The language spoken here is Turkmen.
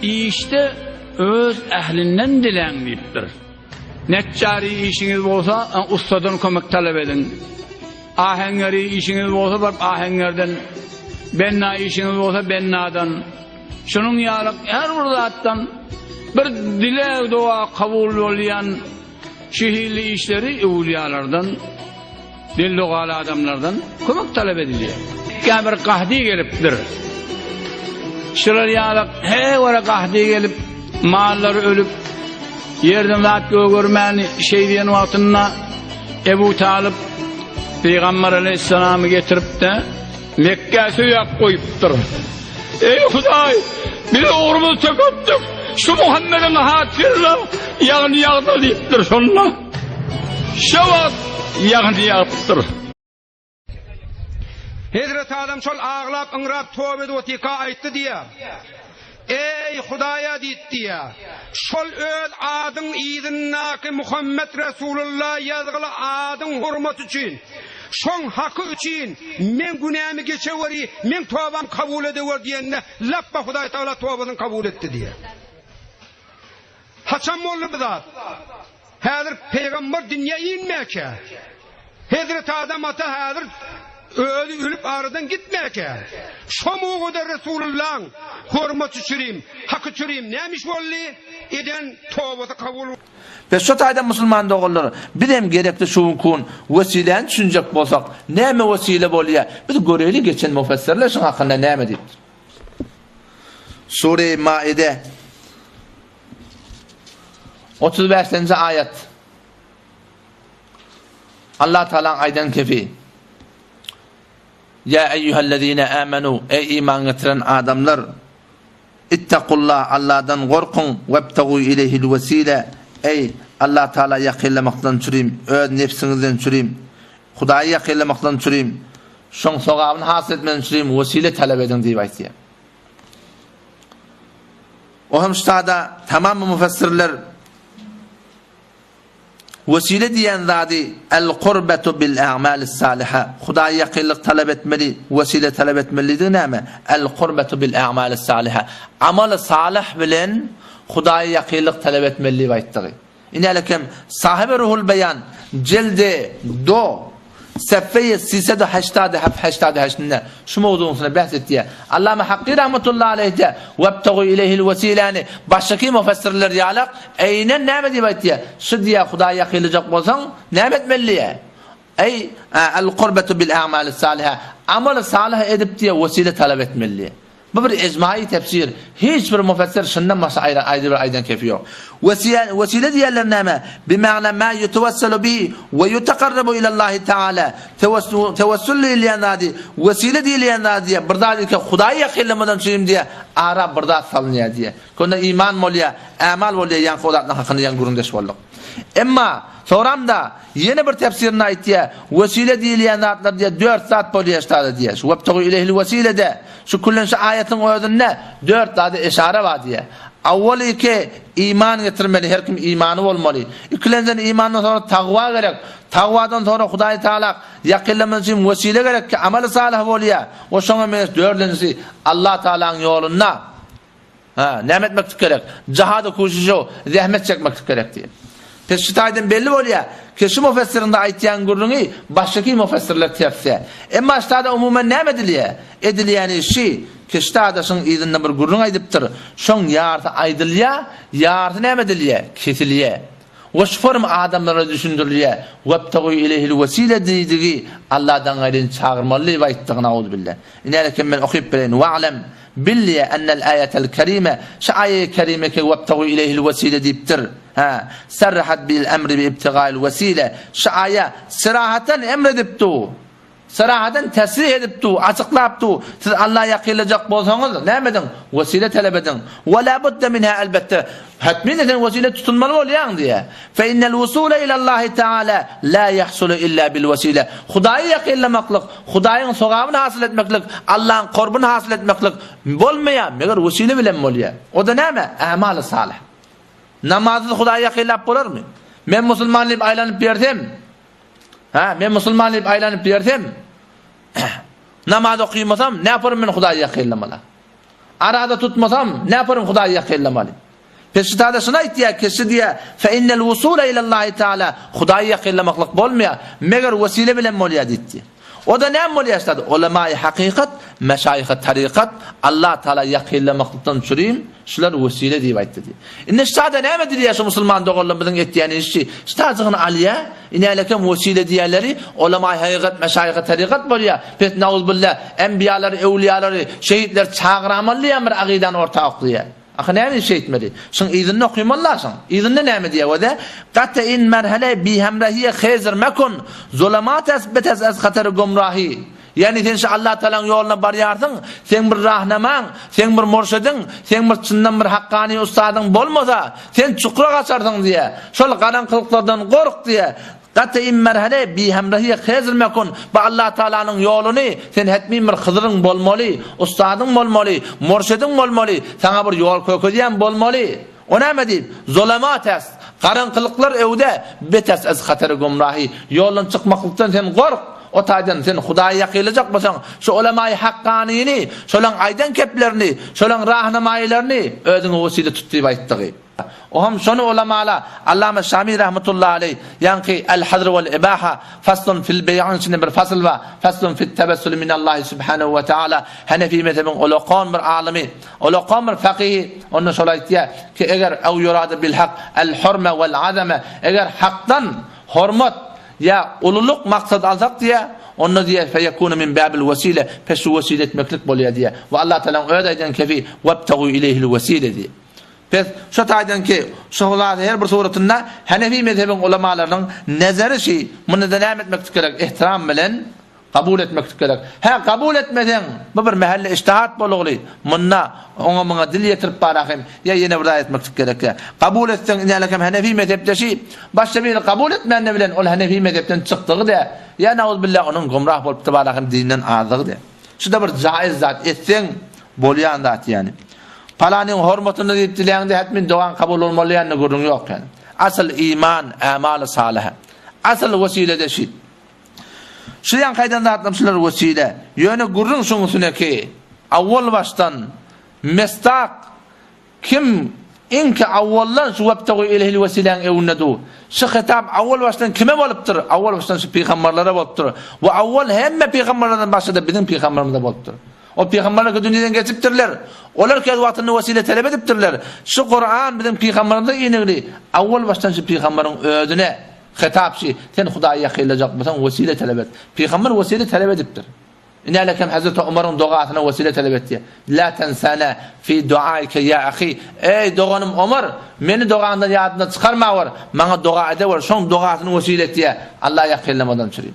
işte öz ehlinden dilenmeyiptir. Neccari işiniz olsa ustadan kömek talep edin. Ahengeri işiniz olsa barıp ahengerden, benna işiniz olsa bennadan. Şunun yarak her bir zattan bir dile dua kabul olayan şehirli işleri evliyalardan, dil doğalı adamlardan kömek talep ediliyor. Bir kahdi geliptir. Şular yarak he vara kahdi gelip malları ölüp yerden zat görmeni şey diyen vaktinde Ebu Talib Peygamber Aleyhisselam'ı getirip de Mekke suyak koyuptur. Ey Huday, biz uğrumuz çököptük. Şu Muhammed'in hatırla yağını yağdır deyiptir sonuna. Şevat yağını yağdır. Hazreti Adam şol ağlap ıngrap tövbe edip aytdı diye. Ey Hudaya deydi ya. Şol öz adın izinnaki Muhammed Resulullah yazgılı adın hurmat için. Şon hakkı için men günahımı geçeveri, men tövbem kabul ediver diyenne lappa Huday Teala tövbesini kabul etti diye. Haçan mollu bu zat. Hazır peygamber dünya inmeke. Hazreti Adam ata hazır ölüp aradan gitmeke. Şomu da Resulullah'ın hurmatı çürüyüm, hakkı çürüyüm. Neymiş volli? Eden tövbesi kabul. Ve şu tayda Müslüman doğulları bilem gerekli şunkun vesilen düşünecek bolsak neme vesile bolya biz göreli geçen müfessirler şun hakkında neme deyip Sure-i Maide 35. ayet Allah Teala aydan kefi Ya eyyühellezine amenu ey iman getiren adamlar İttakullah Allah'dan korkun vebtegu ileyhil vesile ey Allah Teala yakınlamaktan çürüyüm, öz nefsinizden çürüyüm, Hudayı yakınlamaktan çürüyüm, şon sogabını hasıl etmeden çürüyüm, vesile talep edin deyip aytiye. O hem ştada tamam müfessirler vesile diyen zadi el-kurbetu bil-a'malis saliha. Hudayı yakınlık talep etmeli, vesile talep etmelidir neyme? El-kurbetu bil-a'malis saliha. Amalı salih bilen Hudayı yakınlık talep etmeli ayttığı. İnelekem sahibi ruhul beyan cilde do sefeye 388 şu mevzuusuna bahsettiye Allame Hakkı rahmetullahi aleyhi vebtegu ileyhil vesilani baştaki müfessirler yalak eynen neme deyip aytiye şu diye Hudaya yakılacak bolsan neme etmeliye ey el-kurbetu bil-a'mali saliha amalı salih edip diye vesile talep etmeliye. Bu bir icmai tefsir. Hiçbir müfessir şundan başka ayrı bir aydan kefi yok. Vesile diyorlar neme? Bima'na ma yutevesselu bihi ve yutekarrabu ilallahi Teala. Tevessülü ilayen nadi. Vesile diyen nadiye. Burada diyor ki Hudayı yakınlamadan çürüyüm diye. Ara burada salınıyor diye. Konda iman molya, amal molya yan Hudat'ın hakkında yan gurundeş olduk. Ama sonramda yeni bir tefsirine ait diye vesile diyen zatlar diye 4 zat bolya iştadı diye. Şu vebtegu ileyhil vesile de şu kullen şu ayetin özünde 4 tane işare var diye. Avvali ki iman getirmeli, her kim imanı olmalı. İkinciden imandan sonra takva gerek. Takvadan sonra Hudayi Teala yakınlamak için vesile gerek ki amel salih bolya. O şuna mes dördüncüsü Allah Teala'nın yolunda nemet etmek gerek. Cihadı kuşuşu, zahmet çekmek gerek diye. Peşitayden belli oluyor ki şu müfessirinde aytiyan gurrunu baştaki müfessirler tefsir. Ama ştada umumen ne ediliyor? Ediliyeni şey ki ştada şun izinden bir gurrunu aydıptır. Şun yartı aydılıyor, yartı ne ediliyor? Kesiliyor. Ve şu form adamlara düşündürülüyor. Vebtegu ileyhil vesile dediği Allah'dan gayrın çağırmalı ve ayttığına oldu billah. İnelekem ben okuyup bileyim. Ve'alem billiye ennel ayetel kerime şu ayet-i kerime ki vebtegu ileyhil vesile deyiptir. Serrahat bil emri bi ibtigâil vesile şu ayet sırahaten emrediptu. Sırahaten tesrih ediptu, açıklayıptu. Siz Allah'a yakınlayacak bolsanız ne edin? Vesile talep edin. Ve la budde minha elbette. Hatmin edin vesile tutunmalı olayan diye. Fe innel vusule ilallahi Teala la yahsulu illa bil vesile. Hudayı yakınlamaklık, Hudayın sogabını hasıl etmeklik, Allah'ın korbunu hasıl etmeklik bolmayan, meğer vesile bilen oluyor. O da ne mi? Amal-ı salih. Namazı Hudayı yakınlayıp olur mu? Ben Müslümanlık aylanıp verdim. Ben Müslümanlık aylanıp verdim. Namaz okuymasam ne yaparım ben Hudayı yakınlamalı? arada tutmasam ne yaparım Hudaýy ýakynlamaly. Peşitada şuna ihtiýaç kesi diye fe innel vusula ilallahi taala Hudaýy ýakynlamaklyk bolmaýar, meger wesile bilen bolýar diýdi. O da näme bolýar? Ulema-i hakikat, meşayih-i tarikat Allah Taala ýakynlamaklykdan çürüýüm, şular wesile diýip aýtdy. Inde şada näme diýýär şu musulman dogallarymyzyň etdiýäni işi? Ştazygyny alýa, inälekem wesile diýerleri ulema-i hakikat, meşayih-i tarikat bolýar. Pet nauz billah, enbiýalary, ewliýalary, şehitler çağıramalýar bir agydany ortaklyğa. Näme şeýitmeli? Şoň izinni okuýmallarsın. Izinni näme diýär wede? Qatta in merhale bi hamrahiye khayzir makun zulamat asbatas az khatar gumrahi. Yani sen şu Allah Teala'nın yoluna barýarsyň, sen bir rahnamaň, sen bir murşidin, sen bir çyndan bir haqqani ustadyň bolmasa, sen çukura gaçarsyň diýär. Şol garanqylyklardan gork diýär. Qatta in merhale bi hamrahiye khayzir makun. Ba Allah Teala'nın yoluny sen hetmi bir hyzyryň bolmaly, ustadyň bolmaly, murşidin bolmaly, sana bir yol köküdýän bolmaly. O näme diýip? Zulamat as, garanqylyklar ewde betas az khatar gumrahi. Yoldan çykmaklykdan sen gork. O taýdan sen Hudaýy ýakynlajak bolsaň, şu ulema-i haqqanyny, şolaň aýdan keplerini, şolaň rahnamaylaryny özüňe wesile tut diýip aýtdy. O ham şonu ulemalar Allama Şami rahmetullahi aleyh yanki el-hadr vel-ibaha faslun fil bey'in içinde bir fasl var. Faslun fit tebessül minallahi subhanahu ve taala. Hanefi mezhebin ulaqan bir alimi, ulaqan bir fakihi onu şolaytya ki eger ev yurad bil hak el-hurma vel-azama eger hakdan hormat ya ululuk maksad alsak diye onu diye feyekunu min babil vesile peşu vesile etmeklik bolýar diye. Ve Allah Teala öýde aýdan kefi webtagu ileyhil vesile diye. Pes şu taýdan ki şohlar her bir suratynda Hanefi mezhebin ulemalarının nazary şi muny näme etmek gerek ihtiram bilen kabul etmek gerek. Ha kabul etmeden bu bir mahalle iştihat bolugly. Munna oňa dil ýetirip barahym ya ýene bir etmek gerek. Kabul etsen inälekem Hanefi mezhepdeşi başga bir kabul etmende bilen ol Hanefi mezhepden çykdygy da ya nauz billah onun gumrah bolup barahym dinden azygy da. Şu da bir jaiz zat etsen bolýan zat yani. Palanyň hormatyny diýip dileňde hetmin dogan kabul bolmalyanyny görüň ýok yani. Asl iman, amal-ı salih. Asl wesile şi. Şu ýan gaýdan zatlar şular wesile. Ýöne görüň şoňusyna ki awwal baştan mestak kim inki awwallan şu wabtagu ilehil wesilen ewnedu. Şu hitap awwal baştan kime bolupdyr? Awwal baştan şu peýgamberlere bolupdyr. We awwal hemme peýgamberlerden başda bizim peýgamberimiz bolupdyr. O peýgamberler dünýeden geçipdirler. Olar ki watyny wesile talep edipdirler. Şu Kur'an bizim peýgamberimize ýenegli. Awwal baştan şu peýgamberiň özüne hitap şi. Sen Hudaýy ýakynlajak bolsaň wesile talep et. Peýgamber wesile talep edipdir. İnälekem Hazreti Ömer'in duasyna wesile talep etdi. La tensana fi duaika ya ahi. Ey doganym Ömer, meni dogandan ýadyna çykarma bar. Maňa dua ede bar. Şoň duasyny wesile etdi. Allah ýakynlamadan çürüýür.